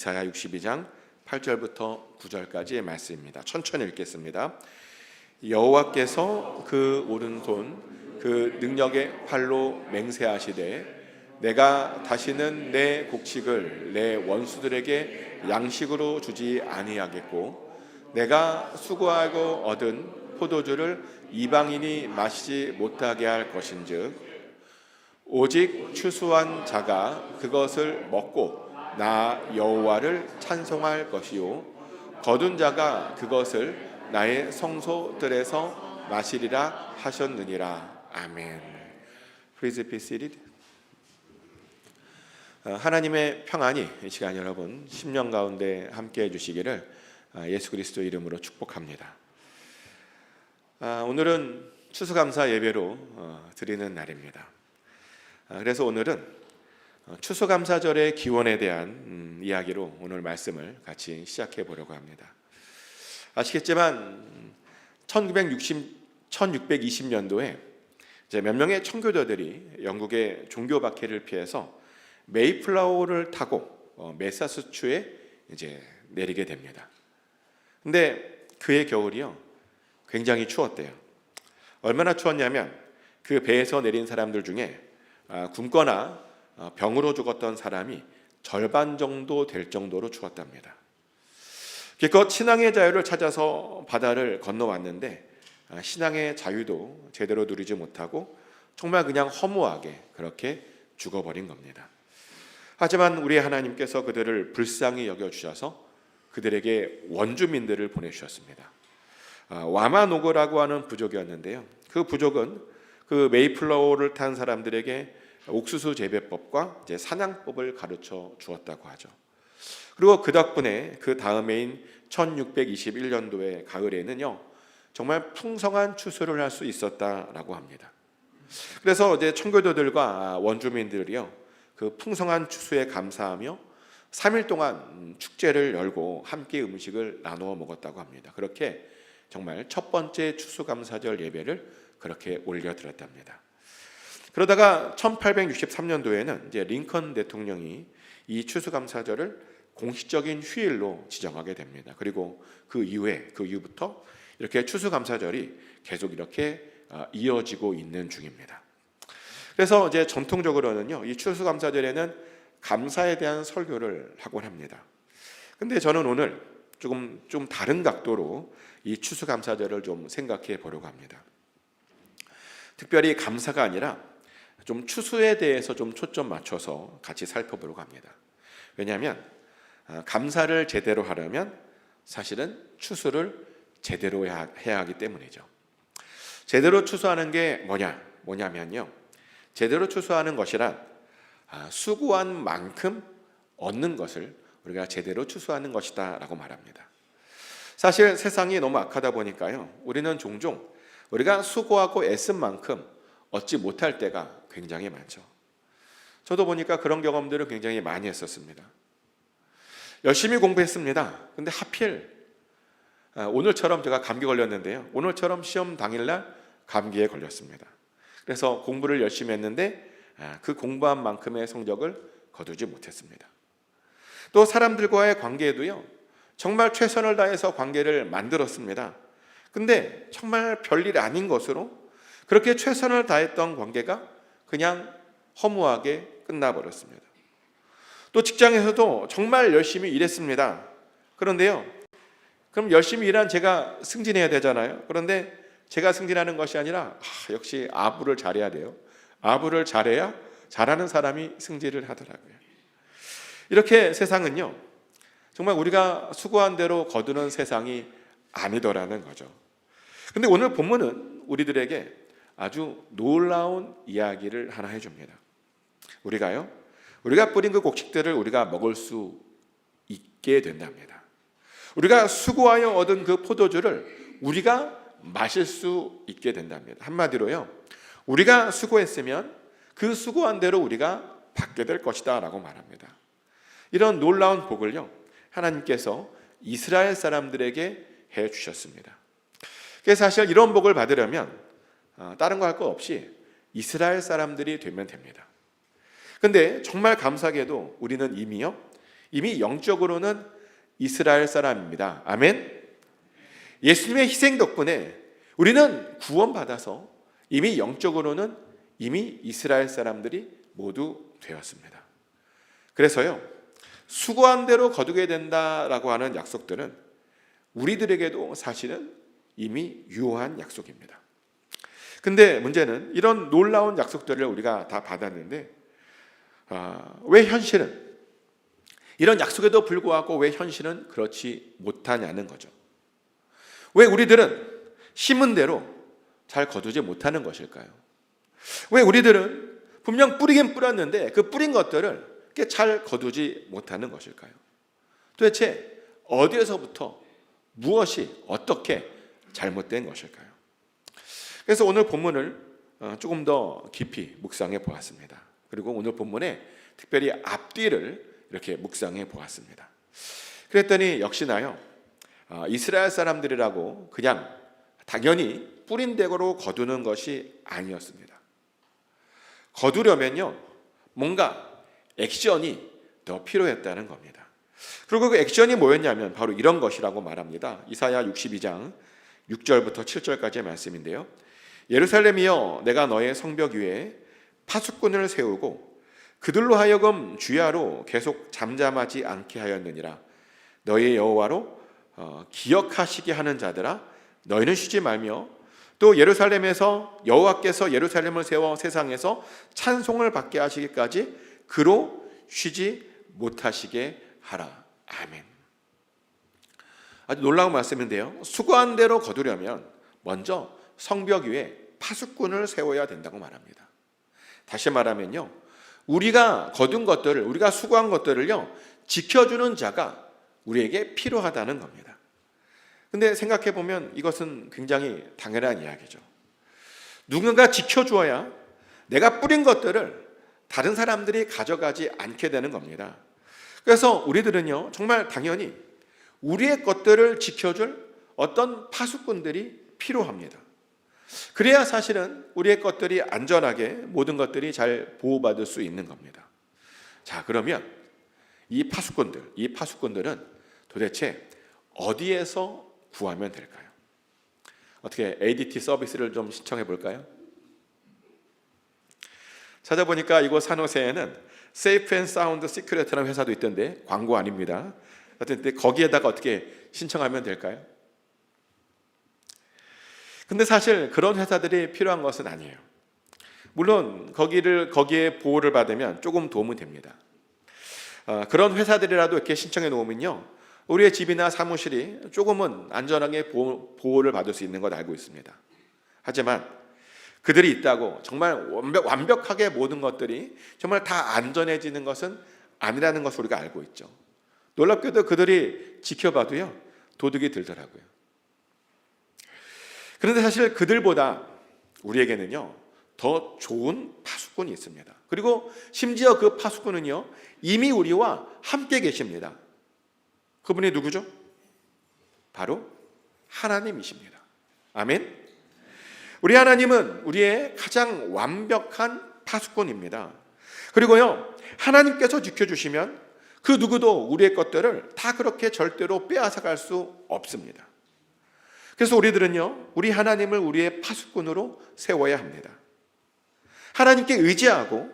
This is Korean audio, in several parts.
이사야 62장 8절부터 9절까지의 말씀입니다. 천천히 읽겠습니다. 여호와께서 그 오른손 그 능력의 팔로 맹세하시되 내가 다시는 내 곡식을 내 원수들에게 양식으로 주지 아니하겠고 내가 수고하고 얻은 포도주를 이방인이 마시지 못하게 할 것인즉 오직 추수한 자가 그것을 먹고 나 여호와를 찬송할 것이요 거둔 자가 그것을 나의 성소들에서 마시리라 하셨느니라. 아멘. Please be seated. 하나님의 평안이 이 시간 여러분 심령 가운데 함께해 주시기를 예수 그리스도 이름으로 축복합니다. 오늘은 추수감사 예배로 드리는 날입니다. 그래서 오늘은 추수감사절의 기원에 대한 이야기로 오늘 말씀을 같이 시작해 보려고 합니다. 아시겠지만 1620년도에 이제 몇 명의 청교도들이 영국의 종교 박해를 피해서 메이플라워를 타고 매사추세츠에 이제 내리게 됩니다. 근데 그해 겨울이요 굉장히 추웠대요. 얼마나 추웠냐면 그 배에서 내린 사람들 중에 굶거나 병으로 죽었던 사람이 절반 정도 될 정도로 추웠답니다. 기껏 신앙의 자유를 찾아서 바다를 건너왔는데 신앙의 자유도 제대로 누리지 못하고 정말 그냥 허무하게 그렇게 죽어버린 겁니다. 하지만 우리 하나님께서 그들을 불쌍히 여겨주셔서 그들에게 원주민들을 보내주셨습니다. 와마노고라고 하는 부족이었는데요. 그 부족은 그 메이플라워를 탄 사람들에게 옥수수 재배법과 이제 사냥법을 가르쳐 주었다고 하죠. 그리고 그 덕분에 그 다음해인 1621년도의 가을에는요 정말 풍성한 추수를 할 수 있었다라고 합니다. 그래서 이제 청교도들과 원주민들이요 그 풍성한 추수에 감사하며 3일 동안 축제를 열고 함께 음식을 나누어 먹었다고 합니다. 그렇게 정말 첫 번째 추수감사절 예배를 그렇게 올려드렸답니다. 그러다가 1863년도에는 이제 링컨 대통령이 이 추수감사절을 공식적인 휴일로 지정하게 됩니다. 그리고 그 이후부터 이렇게 추수감사절이 계속 이렇게 이어지고 있는 중입니다. 그래서 이제 전통적으로는요, 이 추수감사절에는 감사에 대한 설교를 하곤 합니다. 근데 저는 오늘 좀 다른 각도로 이 추수감사절을 좀 생각해 보려고 합니다. 특별히 감사가 아니라 좀 추수에 대해서 좀 초점 맞춰서 같이 살펴보려고 합니다. 왜냐하면 감사를 제대로 하려면 사실은 추수를 제대로 해야 하기 때문이죠. 제대로 추수하는 게 뭐냐면요. 제대로 추수하는 것이란 수고한 만큼 얻는 것을 우리가 제대로 추수하는 것이다 라고 말합니다. 사실 세상이 너무 악하다 보니까요. 우리는 종종 우리가 수고하고 애쓴 만큼 얻지 못할 때가 굉장히 많죠. 저도 보니까 그런 경험들을 굉장히 많이 했었습니다. 열심히 공부했습니다. 근데 하필 오늘처럼 제가 감기 걸렸는데요. 오늘처럼 시험 당일날 감기에 걸렸습니다. 그래서 공부를 열심히 했는데 그 공부한 만큼의 성적을 거두지 못했습니다. 또 사람들과의 관계에도요. 정말 최선을 다해서 관계를 만들었습니다. 근데 정말 별일 아닌 것으로 그렇게 최선을 다했던 관계가 그냥 허무하게 끝나버렸습니다. 또 직장에서도 정말 열심히 일했습니다. 그런데요, 그럼 열심히 일한 제가 승진해야 되잖아요. 그런데 제가 승진하는 것이 아니라 역시 아부를 잘해야 돼요. 아부를 잘해야 잘하는 사람이 승진을 하더라고요. 이렇게 세상은요, 정말 우리가 수고한 대로 거두는 세상이 아니더라는 거죠. 근데 오늘 본문은 우리들에게 아주 놀라운 이야기를 하나 해줍니다. 우리가 뿌린 그 곡식들을 우리가 먹을 수 있게 된답니다. 우리가 수고하여 얻은 그 포도주를 우리가 마실 수 있게 된답니다. 한마디로요, 우리가 수고했으면 그 수고한 대로 우리가 받게 될 것이다 라고 말합니다. 이런 놀라운 복을요, 하나님께서 이스라엘 사람들에게 해 주셨습니다. 그래서 사실 이런 복을 받으려면 다른 거 할 거 없이 이스라엘 사람들이 되면 됩니다. 근데 정말 감사하게도 우리는 이미요 이미 영적으로는 이스라엘 사람입니다. 아멘. 예수님의 희생 덕분에 우리는 구원받아서 이미 영적으로는 이미 이스라엘 사람들이 모두 되었습니다. 그래서요, 수고한 대로 거두게 된다라고 하는 약속들은 우리들에게도 사실은 이미 유효한 약속입니다. 근데 문제는 이런 놀라운 약속들을 우리가 다 받았는데 왜 현실은, 이런 약속에도 불구하고 왜 현실은 그렇지 못하냐는 거죠. 왜 우리들은 심은 대로 잘 거두지 못하는 것일까요? 왜 우리들은 분명 뿌리긴 뿌렸는데 그 뿌린 것들을 잘 거두지 못하는 것일까요? 도대체 어디에서부터 무엇이 어떻게 잘못된 것일까요? 그래서 오늘 본문을 조금 더 깊이 묵상해 보았습니다. 그리고 오늘 본문에 특별히 앞뒤를 이렇게 묵상해 보았습니다. 그랬더니 역시나요, 이스라엘 사람들이라고 그냥 당연히 뿌린 대로 거두는 것이 아니었습니다. 거두려면요, 뭔가 액션이 더 필요했다는 겁니다. 그리고 그 액션이 뭐였냐면 바로 이런 것이라고 말합니다. 이사야 62장 6절부터 7절까지의 말씀인데요. 예루살렘이여, 내가 너의 성벽 위에 파수꾼을 세우고 그들로 하여금 주야로 계속 잠잠하지 않게 하였느니라. 너의 여호와로 기억하시게 하는 자들아, 너희는 쉬지 말며 또 예루살렘에서 여호와께서 예루살렘을 세워 세상에서 찬송을 받게 하시기까지 그로 쉬지 못하시게 하라. 아멘. 아주 놀라운 말씀인데요, 수고한 대로 거두려면 먼저 성벽 위에 파수꾼을 세워야 된다고 말합니다. 다시 말하면요, 우리가 거둔 것들을, 우리가 수고한 것들을요, 지켜주는 자가 우리에게 필요하다는 겁니다. 근데 생각해 보면 이것은 굉장히 당연한 이야기죠. 누군가 지켜주어야 내가 뿌린 것들을 다른 사람들이 가져가지 않게 되는 겁니다. 그래서 우리들은요, 정말 당연히 우리의 것들을 지켜줄 어떤 파수꾼들이 필요합니다. 그래야 사실은 우리의 것들이 안전하게 모든 것들이 잘 보호받을 수 있는 겁니다. 자, 그러면 이 파수꾼들은 도대체 어디에서 구하면 될까요? 어떻게 ADT 서비스를 좀 신청해 볼까요? 찾아보니까 이곳 산호세에는 세이프 앤 사운드 시큐리티라는 회사도 있던데 광고 아닙니다. 하여튼 거기에다가 어떻게 신청하면 될까요? 근데 사실 그런 회사들이 필요한 것은 아니에요. 물론 거기에 보호를 받으면 조금 도움은 됩니다. 그런 회사들이라도 이렇게 신청해 놓으면요, 우리의 집이나 사무실이 조금은 안전하게 보호를 받을 수 있는 것 알고 있습니다. 하지만 그들이 있다고 정말 완벽하게 모든 것들이 정말 다 안전해지는 것은 아니라는 것을 우리가 알고 있죠. 놀랍게도 그들이 지켜봐도요, 도둑이 들더라고요. 그런데 사실 그들보다 우리에게는요, 더 좋은 파수꾼이 있습니다. 그리고 심지어 그 파수꾼은요, 이미 우리와 함께 계십니다. 그분이 누구죠? 바로 하나님이십니다. 아멘. 우리 하나님은 우리의 가장 완벽한 파수꾼입니다. 그리고요, 하나님께서 지켜주시면 그 누구도 우리의 것들을 다 그렇게 절대로 빼앗아갈 수 없습니다. 그래서 우리들은요, 우리 하나님을 우리의 파수꾼으로 세워야 합니다. 하나님께 의지하고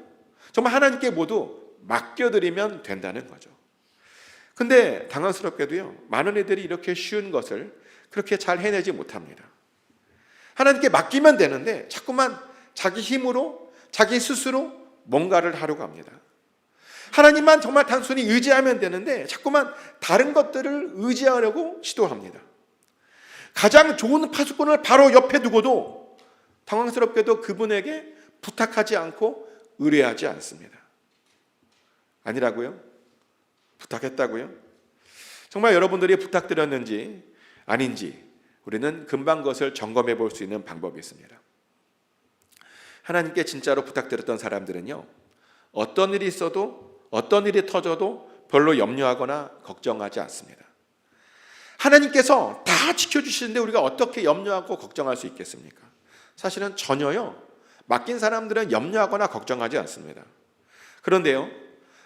정말 하나님께 모두 맡겨드리면 된다는 거죠. 근데 당황스럽게도요, 많은 이들이 이렇게 쉬운 것을 그렇게 잘 해내지 못합니다. 하나님께 맡기면 되는데 자꾸만 자기 힘으로, 자기 스스로 뭔가를 하려고 합니다. 하나님만 정말 단순히 의지하면 되는데 자꾸만 다른 것들을 의지하려고 시도합니다. 가장 좋은 파수꾼을 바로 옆에 두고도 당황스럽게도 그분에게 부탁하지 않고 의뢰하지 않습니다. 아니라고요? 부탁했다고요? 정말 여러분들이 부탁드렸는지 아닌지 우리는 금방 그것을 점검해 볼 수 있는 방법이 있습니다. 하나님께 진짜로 부탁드렸던 사람들은요, 어떤 일이 있어도, 어떤 일이 터져도 별로 염려하거나 걱정하지 않습니다. 하나님께서 다 지켜주시는데 우리가 어떻게 염려하고 걱정할 수 있겠습니까? 사실은 전혀요. 맡긴 사람들은 염려하거나 걱정하지 않습니다. 그런데요,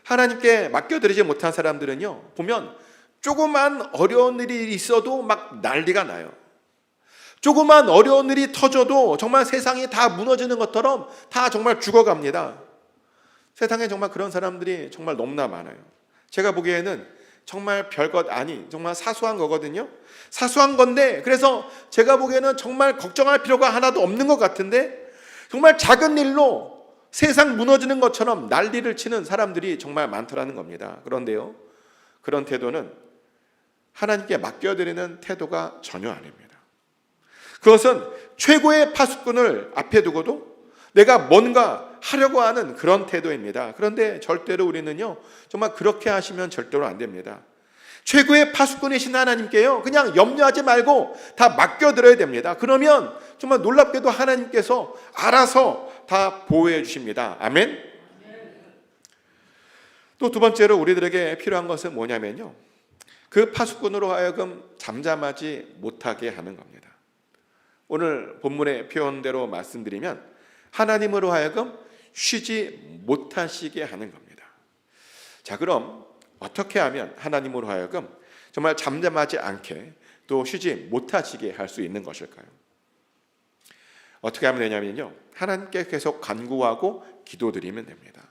하나님께 맡겨드리지 못한 사람들은요, 보면 조그만 어려운 일이 있어도 막 난리가 나요. 조그만 어려운 일이 터져도 정말 세상이 다 무너지는 것처럼 다 정말 죽어갑니다. 세상에 정말 그런 사람들이 정말 너무나 많아요. 제가 보기에는 정말 별것 아닌 정말 사소한 거거든요. 사소한 건데, 그래서 제가 보기에는 정말 걱정할 필요가 하나도 없는 것 같은데, 정말 작은 일로 세상 무너지는 것처럼 난리를 치는 사람들이 정말 많더라는 겁니다. 그런데요, 그런 태도는 하나님께 맡겨드리는 태도가 전혀 아닙니다. 그것은 최고의 파수꾼을 앞에 두고도 내가 뭔가 하려고 하는 그런 태도입니다. 그런데 절대로 우리는요, 정말 그렇게 하시면 절대로 안 됩니다. 최고의 파수꾼이신 하나님께요, 그냥 염려하지 말고 다 맡겨드려야 됩니다. 그러면 정말 놀랍게도 하나님께서 알아서 다 보호해 주십니다. 아멘. 또 두 번째로 우리들에게 필요한 것은 뭐냐면요, 그 파수꾼으로 하여금 잠잠하지 못하게 하는 겁니다. 오늘 본문의 표현대로 말씀드리면 하나님으로 하여금 쉬지 못하시게 하는 겁니다. 자, 그럼 어떻게 하면 하나님으로 하여금 정말 잠잠하지 않게 또 쉬지 못하시게 할 수 있는 것일까요? 어떻게 하면 되냐면요, 하나님께 계속 간구하고 기도드리면 됩니다.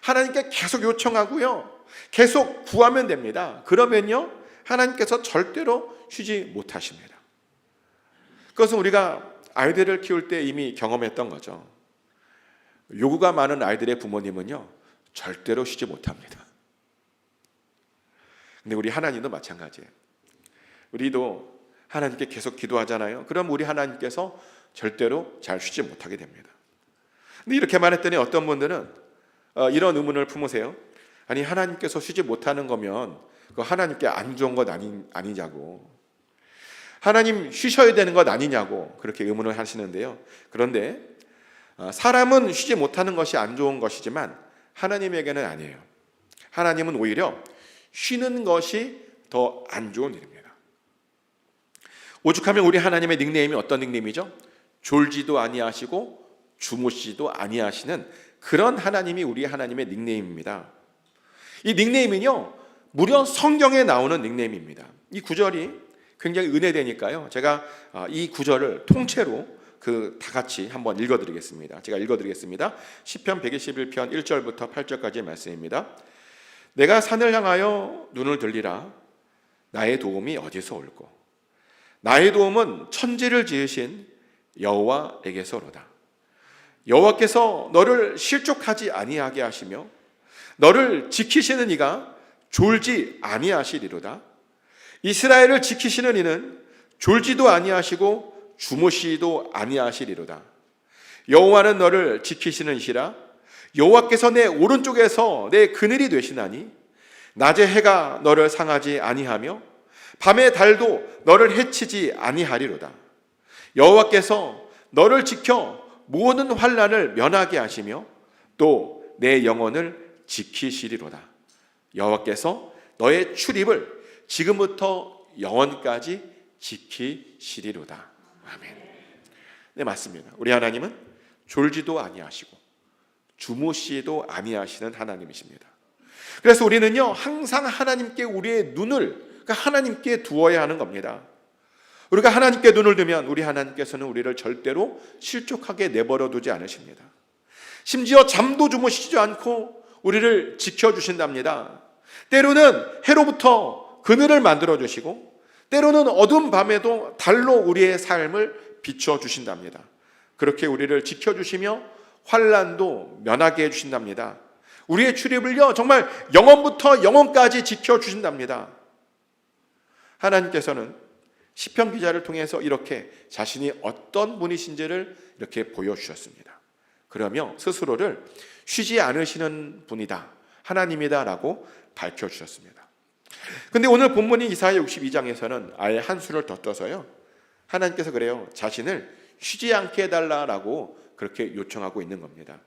하나님께 계속 요청하고요, 계속 구하면 됩니다. 그러면요, 하나님께서 절대로 쉬지 못하십니다. 그것은 우리가 아이들을 키울 때 이미 경험했던 거죠. 요구가 많은 아이들의 부모님은요, 절대로 쉬지 못합니다. 근데 우리 하나님도 마찬가지예요. 우리도 하나님께 계속 기도하잖아요. 그럼 우리 하나님께서 절대로 잘 쉬지 못하게 됩니다. 근데 이렇게 말했더니 어떤 분들은 이런 의문을 품으세요. 아니, 하나님께서 쉬지 못하는 거면 그 하나님께 안 좋은 것 아니냐고, 하나님 쉬셔야 되는 것 아니냐고 그렇게 의문을 하시는데요. 그런데 사람은 쉬지 못하는 것이 안 좋은 것이지만 하나님에게는 아니에요. 하나님은 오히려 쉬는 것이 더 안 좋은 일입니다. 오죽하면 우리 하나님의 닉네임이 어떤 닉네임이죠? 졸지도 아니하시고 주무시지도 아니하시는 그런 하나님이 우리 하나님의 닉네임입니다. 이 닉네임은요, 무려 성경에 나오는 닉네임입니다. 이 구절이 굉장히 은혜되니까요, 제가 이 구절을 통째로 다 같이 한번 읽어드리겠습니다. 제가 읽어드리겠습니다. 시편 121편 1절부터 8절까지의 말씀입니다. 내가 산을 향하여 눈을 들리라. 나의 도움이 어디서 올꼬? 나의 도움은 천지를 지으신 여호와에게서로다. 여호와께서 너를 실족하지 아니하게 하시며 너를 지키시는 이가 졸지 아니하시리로다. 이스라엘을 지키시는 이는 졸지도 아니하시고 주무시지도 아니하시리로다. 여호와는 너를 지키시는 이시라. 여호와께서 내 오른쪽에서 내 그늘이 되시나니 낮에 해가 너를 상하지 아니하며 밤의 달도 너를 해치지 아니하리로다. 여호와께서 너를 지켜 모든 환난을 면하게 하시며 또 내 영혼을 지키시리로다. 여호와께서 너의 출입을 지금부터 영원까지 지키시리로다. 아멘. 네, 맞습니다. 우리 하나님은 졸지도 아니하시고 주무시지도 아니하시는 하나님이십니다. 그래서 우리는요, 항상 하나님께 우리의 눈을, 하나님께 두어야 하는 겁니다. 우리가 하나님께 눈을 두면 우리 하나님께서는 우리를 절대로 실족하게 내버려 두지 않으십니다. 심지어 잠도 주무시지 않고 우리를 지켜주신답니다. 때로는 해로부터 그늘을 만들어주시고 때로는 어두운 밤에도 달로 우리의 삶을 비춰주신답니다. 그렇게 우리를 지켜주시며 환난도 면하게 해주신답니다. 우리의 출입을요, 정말 영원부터 영원까지 지켜주신답니다. 하나님께서는 시편 기자를 통해서 이렇게 자신이 어떤 분이신지를 이렇게 보여주셨습니다. 그러며 스스로를 쉬지 않으시는 분이다, 하나님이다 라고 밝혀주셨습니다. 근데 오늘 본문인 이사야 62장에서는 아예 한 수를 더 떠서요, 하나님께서 그래요, 자신을 쉬지 않게 해달라고 그렇게 요청하고 있는 겁니다.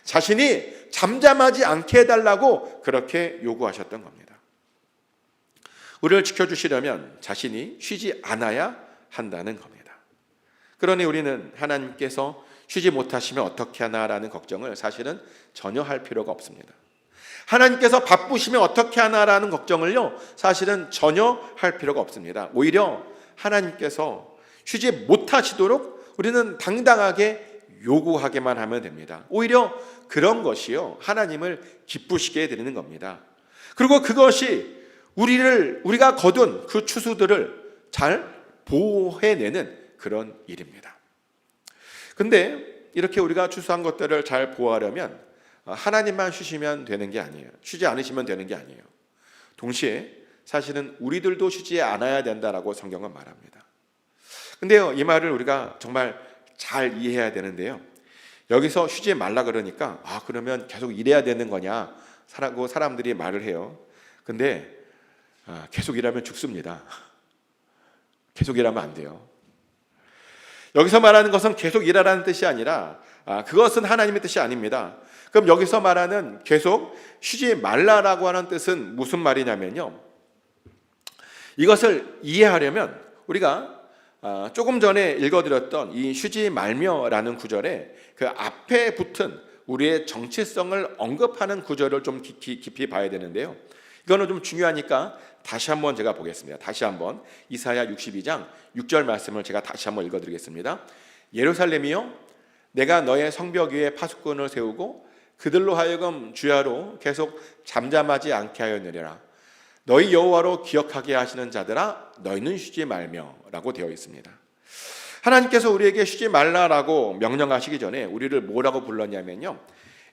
자신이 잠잠하지 않게 해달라고 그렇게 요구하셨던 겁니다. 우리를 지켜주시려면 자신이 쉬지 않아야 한다는 겁니다. 그러니 우리는 하나님께서 쉬지 못하시면 어떻게 하나라는 걱정을 사실은 전혀 할 필요가 없습니다. 하나님께서 바쁘시면 어떻게 하나라는 걱정을요, 사실은 전혀 할 필요가 없습니다. 오히려 하나님께서 쉬지 못하시도록 우리는 당당하게 요구하게만 하면 됩니다. 오히려 그런 것이요, 하나님을 기쁘시게 해드리는 겁니다. 그리고 그것이 우리가 거둔 그 추수들을 잘 보호해내는 그런 일입니다. 근데 이렇게 우리가 추수한 것들을 잘 보호하려면 하나님만 쉬시면 되는 게 아니에요. 쉬지 않으시면 되는 게 아니에요. 동시에 사실은 우리들도 쉬지 않아야 된다라고 성경은 말합니다. 근데요, 이 말을 우리가 정말 잘 이해해야 되는데요, 여기서 쉬지 말라 그러니까 그러면 계속 일해야 되는 거냐라고 사람들이 말을 해요. 근데 계속 일하면 죽습니다. 계속 일하면 안 돼요. 여기서 말하는 것은 계속 일하라는 뜻이 아니라 그것은 하나님의 뜻이 아닙니다. 그럼 여기서 말하는 계속 쉬지 말라라고 하는 뜻은 무슨 말이냐면요, 이것을 이해하려면 우리가 조금 전에 읽어드렸던 이 쉬지 말며라는 구절에 그 앞에 붙은 우리의 정체성을 언급하는 구절을 좀 깊이 봐야 되는데요, 이거는 좀 중요하니까 다시 한번 제가 보겠습니다. 다시 한번 이사야 62장 6절 말씀을 제가 다시 한번 읽어드리겠습니다. 예루살렘이여, 내가 너의 성벽 위에 파수꾼을 세우고 그들로 하여금 주야로 계속 잠잠하지 않게 하였느니라. 너희 여호와로 기억하게 하시는 자들아, 너희는 쉬지 말며라고 되어 있습니다. 하나님께서 우리에게 쉬지 말라라고 명령하시기 전에 우리를 뭐라고 불렀냐면요,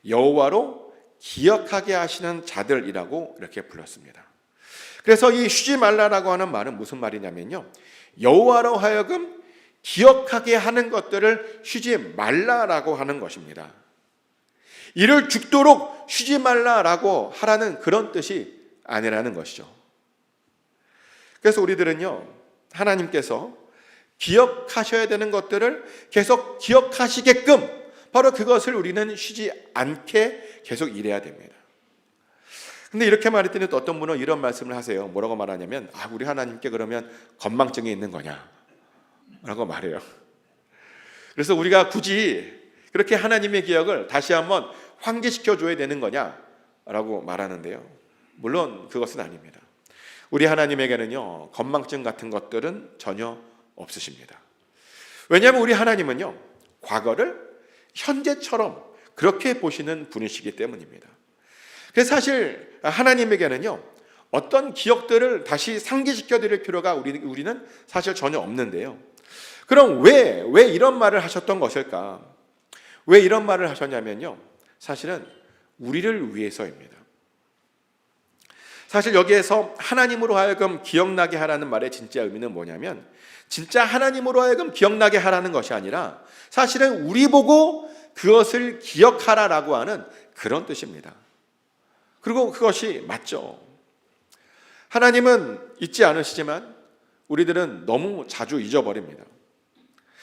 여호와로 기억하게 하시는 자들이라고 이렇게 불렀습니다. 그래서 이 쉬지 말라라고 하는 말은 무슨 말이냐면요, 여호와로 하여금 기억하게 하는 것들을 쉬지 말라라고 하는 것입니다. 이를 죽도록 쉬지 말라라고 하라는 그런 뜻이 아니라는 것이죠. 그래서 우리들은요, 하나님께서 기억하셔야 되는 것들을 계속 기억하시게끔 바로 그것을 우리는 쉬지 않게 계속 일해야 됩니다. 근데 이렇게 말했더니 또 어떤 분은 이런 말씀을 하세요. 뭐라고 말하냐면 우리 하나님께 그러면 건망증이 있는 거냐 라고 말해요. 그래서 우리가 굳이 그렇게 하나님의 기억을 다시 한번 환기시켜 줘야 되는 거냐 라고 말하는데요, 물론 그것은 아닙니다. 우리 하나님에게는요, 건망증 같은 것들은 전혀 없으십니다. 왜냐하면 우리 하나님은요, 과거를 현재처럼 그렇게 보시는 분이시기 때문입니다. 그래서 사실 하나님에게는요, 어떤 기억들을 다시 상기시켜 드릴 필요가 우리는 사실 전혀 없는데요, 그럼 왜 이런 말을 하셨던 것일까? 왜 이런 말을 하셨냐면요, 사실은 우리를 위해서입니다. 사실 여기에서 하나님으로 하여금 기억나게 하라는 말의 진짜 의미는 뭐냐면, 진짜 하나님으로 하여금 기억나게 하라는 것이 아니라 사실은 우리 보고 그것을 기억하라라고 하는 그런 뜻입니다. 그리고 그것이 맞죠. 하나님은 잊지 않으시지만 우리들은 너무 자주 잊어버립니다.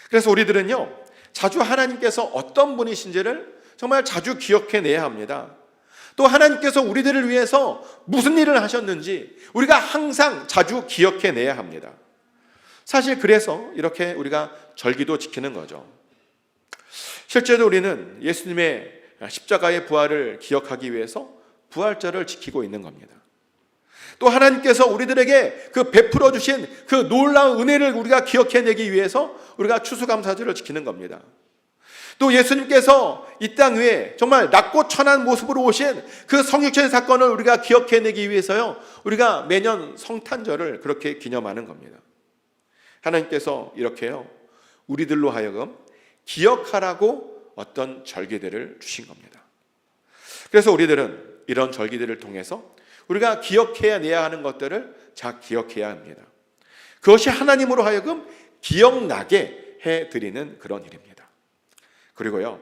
그래서 우리들은요, 자주 하나님께서 어떤 분이신지를 정말 자주 기억해내야 합니다. 또 하나님께서 우리들을 위해서 무슨 일을 하셨는지 우리가 항상 자주 기억해내야 합니다. 사실 그래서 이렇게 우리가 절기도 지키는 거죠. 실제로 우리는 예수님의 십자가의 부활을 기억하기 위해서 부활절을 지키고 있는 겁니다. 또 하나님께서 우리들에게 그 베풀어 주신 그 놀라운 은혜를 우리가 기억해내기 위해서 우리가 추수감사절을 지키는 겁니다. 또 예수님께서 이 땅 위에 정말 낮고 천한 모습으로 오신 그 성육신 사건을 우리가 기억해내기 위해서요, 우리가 매년 성탄절을 그렇게 기념하는 겁니다. 하나님께서 이렇게요, 우리들로 하여금 기억하라고 어떤 절기들을 주신 겁니다. 그래서 우리들은 이런 절기들을 통해서 우리가 기억해내야 하는 것들을 잘 기억해야 합니다. 그것이 하나님으로 하여금 기억나게 해드리는 그런 일입니다. 그리고요,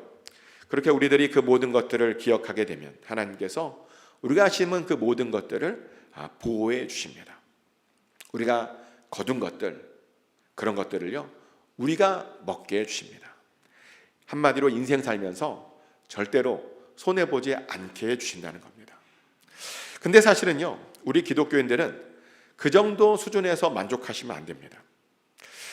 그렇게 우리들이 그 모든 것들을 기억하게 되면 하나님께서 우리가 심은 그 모든 것들을 보호해 주십니다. 우리가 거둔 것들, 그런 것들을요, 우리가 먹게 해주십니다. 한마디로 인생 살면서 절대로 손해보지 않게 해주신다는 겁니다. 근데 사실은요, 우리 기독교인들은 그 정도 수준에서 만족하시면 안 됩니다.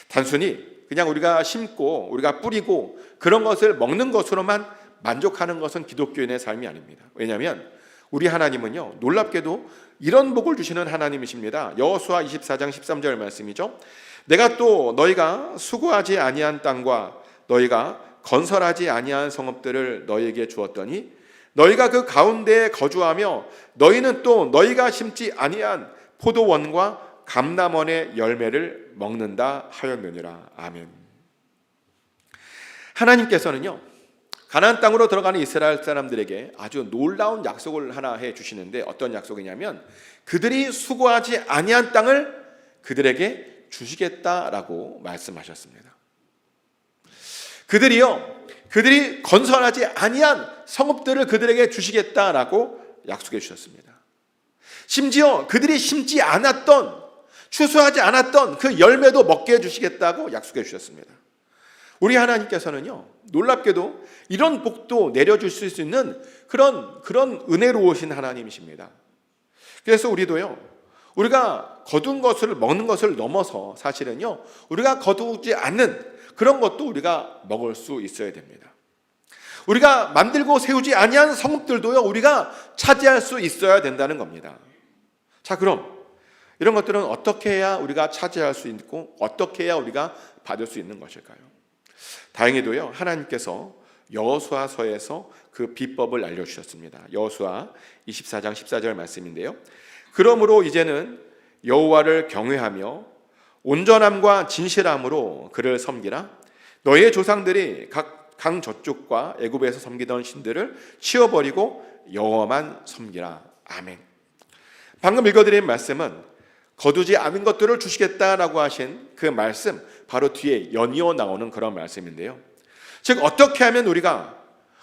단순히 그냥 우리가 심고 우리가 뿌리고 그런 것을 먹는 것으로만 만족하는 것은 기독교인의 삶이 아닙니다. 왜냐하면 우리 하나님은요, 놀랍게도 이런 복을 주시는 하나님이십니다. 여호수아 24장 13절 말씀이죠. 내가 또 너희가 수고하지 아니한 땅과 너희가 건설하지 아니한 성읍들을 너희에게 주었더니 너희가 그 가운데에 거주하며 너희는 또 너희가 심지 아니한 포도원과 감람원의 열매를 먹는다 하였느니라. 아멘. 하나님께서는요, 가나안 땅으로 들어가는 이스라엘 사람들에게 아주 놀라운 약속을 하나 해 주시는데, 어떤 약속이냐면 그들이 수고하지 아니한 땅을 그들에게 주시겠다라고 말씀하셨습니다. 그들이 건설하지 아니한 성읍들을 그들에게 주시겠다라고 약속해 주셨습니다. 심지어 그들이 심지 않았던, 추수하지 않았던 그 열매도 먹게 해 주시겠다고 약속해 주셨습니다. 우리 하나님께서는요, 놀랍게도 이런 복도 내려주실 수 있는 그런 은혜로우신 하나님이십니다. 그래서 우리도요, 우리가 거둔 것을 먹는 것을 넘어서 사실은요, 우리가 거두지 않는 그런 것도 우리가 먹을 수 있어야 됩니다. 우리가 만들고 세우지 아니한 성읍들도요, 우리가 차지할 수 있어야 된다는 겁니다. 자, 그럼 이런 것들은 어떻게 해야 우리가 차지할 수 있고 어떻게 해야 우리가 받을 수 있는 것일까요? 다행히도요, 하나님께서 여호수아서에서 그 비법을 알려주셨습니다. 여호수아 24장 14절 말씀인데요. 그러므로 이제는 여호와를 경외하며 온전함과 진실함으로 그를 섬기라. 너희의 조상들이 각 강 저쪽과 애굽에서 섬기던 신들을 치워버리고 여호와만 섬기라. 아멘. 방금 읽어드린 말씀은 거두지 않은 것들을 주시겠다라고 하신 그 말씀, 바로 뒤에 연이어 나오는 그런 말씀인데요. 즉, 어떻게 하면 우리가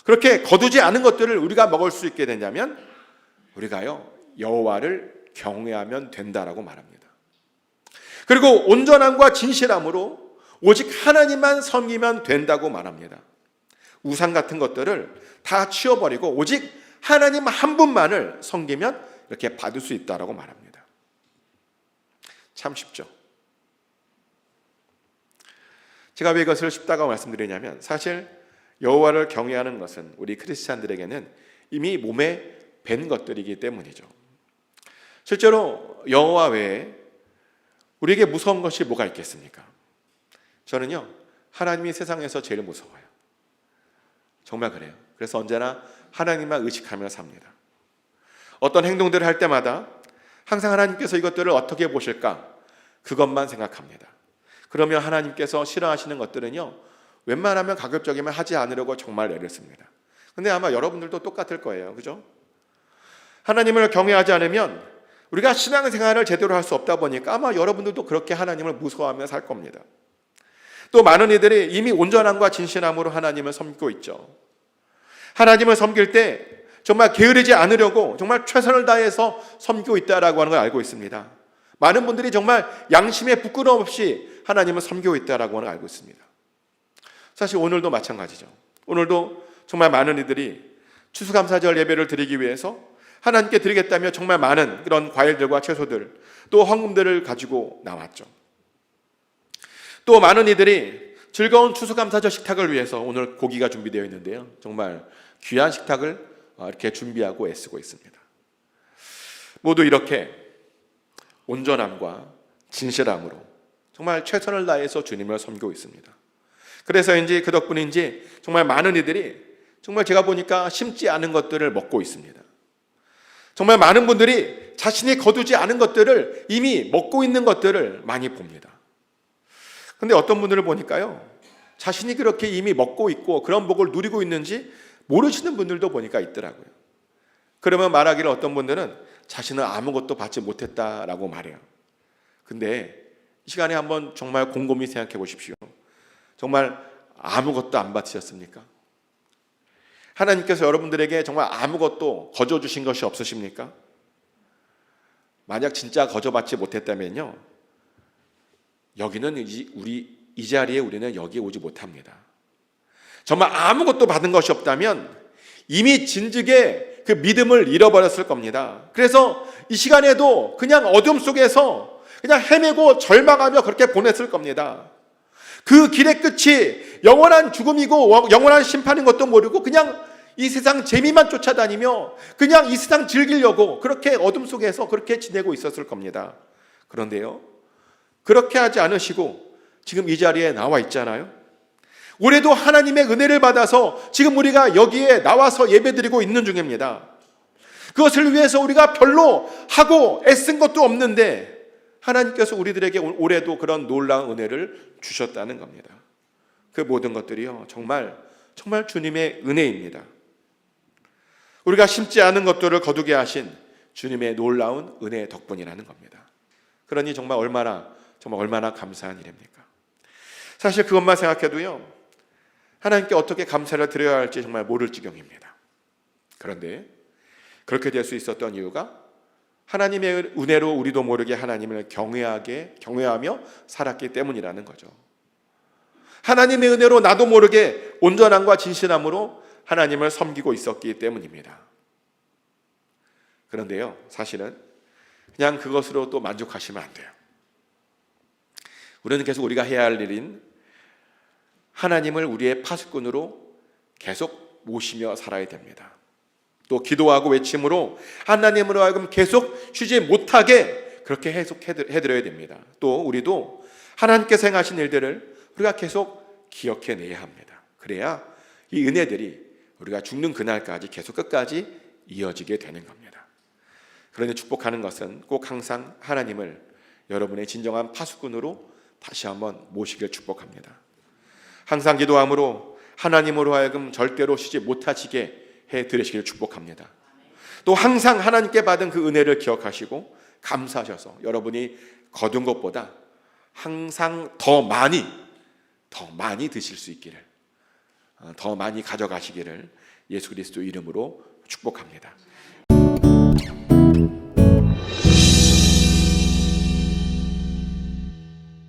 그렇게 거두지 않은 것들을 우리가 먹을 수 있게 되냐면 우리가요, 여호와를 경외하면 된다라고 말합니다. 그리고 온전함과 진실함으로 오직 하나님만 섬기면 된다고 말합니다. 우상 같은 것들을 다 치워버리고 오직 하나님 한 분만을 섬기면 이렇게 받을 수 있다라고 말합니다. 참 쉽죠. 제가 왜 이것을 쉽다고 말씀드리냐면, 사실 여호와를 경외하는 것은 우리 크리스찬들에게는 이미 몸에 밴 것들이기 때문이죠. 실제로 여호와 외에 우리에게 무서운 것이 뭐가 있겠습니까? 저는요, 하나님이 세상에서 제일 무서워요. 정말 그래요. 그래서 언제나 하나님만 의식하며 삽니다. 어떤 행동들을 할 때마다 항상 하나님께서 이것들을 어떻게 보실까? 그것만 생각합니다. 그러면 하나님께서 싫어하시는 것들은요, 웬만하면 가급적이면 하지 않으려고 정말 애를 씁니다. 근데 아마 여러분들도 똑같을 거예요. 그죠? 하나님을 경외하지 않으면 우리가 신앙생활을 제대로 할 수 없다 보니까 아마 여러분들도 그렇게 하나님을 무서워하며 살 겁니다. 또 많은 이들이 이미 온전함과 진실함으로 하나님을 섬기고 있죠. 하나님을 섬길 때 정말 게으르지 않으려고 정말 최선을 다해서 섬기고 있다라고 하는 걸 알고 있습니다. 많은 분들이 정말 양심에 부끄러움 없이 하나님을 섬기고 있다라고 하는 걸 알고 있습니다. 사실 오늘도 마찬가지죠. 오늘도 정말 많은 이들이 추수감사절 예배를 드리기 위해서 하나님께 드리겠다며 정말 많은 그런 과일들과 채소들, 또 헌금들을 가지고 나왔죠. 또 많은 이들이 즐거운 추수감사절 식탁을 위해서 오늘 고기가 준비되어 있는데요, 정말 귀한 식탁을 이렇게 준비하고 애쓰고 있습니다. 모두 이렇게 온전함과 진실함으로 정말 최선을 다해서 주님을 섬기고 있습니다. 그래서인지 그 덕분인지 정말 많은 이들이 정말 제가 보니까 심지 않은 것들을 먹고 있습니다. 정말 많은 분들이 자신이 거두지 않은 것들을 이미 먹고 있는 것들을 많이 봅니다. 근데 어떤 분들을 보니까요, 자신이 그렇게 이미 먹고 있고 그런 복을 누리고 있는지 모르시는 분들도 보니까 있더라고요. 그러면 말하기를 어떤 분들은 자신은 아무것도 받지 못했다라고 말해요. 근데 이 시간에 한번 정말 곰곰이 생각해 보십시오. 정말 아무것도 안 받으셨습니까? 하나님께서 여러분들에게 정말 아무것도 거저 주신 것이 없으십니까? 만약 진짜 거저 받지 못했다면요, 여기는 이 자리에 우리는 여기에 오지 못합니다. 정말 아무것도 받은 것이 없다면 이미 진즉에 그 믿음을 잃어버렸을 겁니다. 그래서 이 시간에도 그냥 어둠 속에서 그냥 헤매고 절망하며 그렇게 보냈을 겁니다. 그 길의 끝이 영원한 죽음이고 영원한 심판인 것도 모르고 그냥 이 세상 재미만 쫓아다니며 그냥 이 세상 즐기려고 그렇게 어둠 속에서 그렇게 지내고 있었을 겁니다. 그런데요, 그렇게 하지 않으시고 지금 이 자리에 나와 있잖아요. 올해도 하나님의 은혜를 받아서 지금 우리가 여기에 나와서 예배드리고 있는 중입니다. 그것을 위해서 우리가 별로 하고 애쓴 것도 없는데 하나님께서 우리들에게 올해도 그런 놀라운 은혜를 주셨다는 겁니다. 그 모든 것들이요, 정말 주님의 은혜입니다. 우리가 심지 않은 것들을 거두게 하신 주님의 놀라운 은혜 덕분이라는 겁니다. 그러니 정말 얼마나 감사한 일입니까? 사실 그것만 생각해도요, 하나님께 어떻게 감사를 드려야 할지 정말 모를 지경입니다. 그런데 그렇게 될 수 있었던 이유가 하나님의 은혜로 우리도 모르게 하나님을 경외하며 살았기 때문이라는 거죠. 하나님의 은혜로 나도 모르게 온전함과 진실함으로 하나님을 섬기고 있었기 때문입니다. 그런데요, 사실은 그냥 그것으로 또 만족하시면 안 돼요. 우리는 계속 우리가 해야 할 일인 하나님을 우리의 파수꾼으로 계속 모시며 살아야 됩니다. 또 기도하고 외침으로 하나님으로 하여금 계속 쉬지 못하게 그렇게 해드려야 됩니다. 또 우리도 하나님께서 행하신 일들을 우리가 계속 기억해내야 합니다. 그래야 이 은혜들이 우리가 죽는 그날까지 계속 끝까지 이어지게 되는 겁니다. 그러니 축복하는 것은 꼭 항상 하나님을 여러분의 진정한 파수꾼으로 다시 한번 모시길 축복합니다. 항상 기도함으로 하나님으로 하여금 절대로 쉬지 못하시게 해드리시길 축복합니다. 또 항상 하나님께 받은 그 은혜를 기억하시고 감사하셔서 여러분이 거둔 것보다 항상 더 많이 드실 수 있기를, 더 많이 가져가시기를 예수 그리스도 이름으로 축복합니다.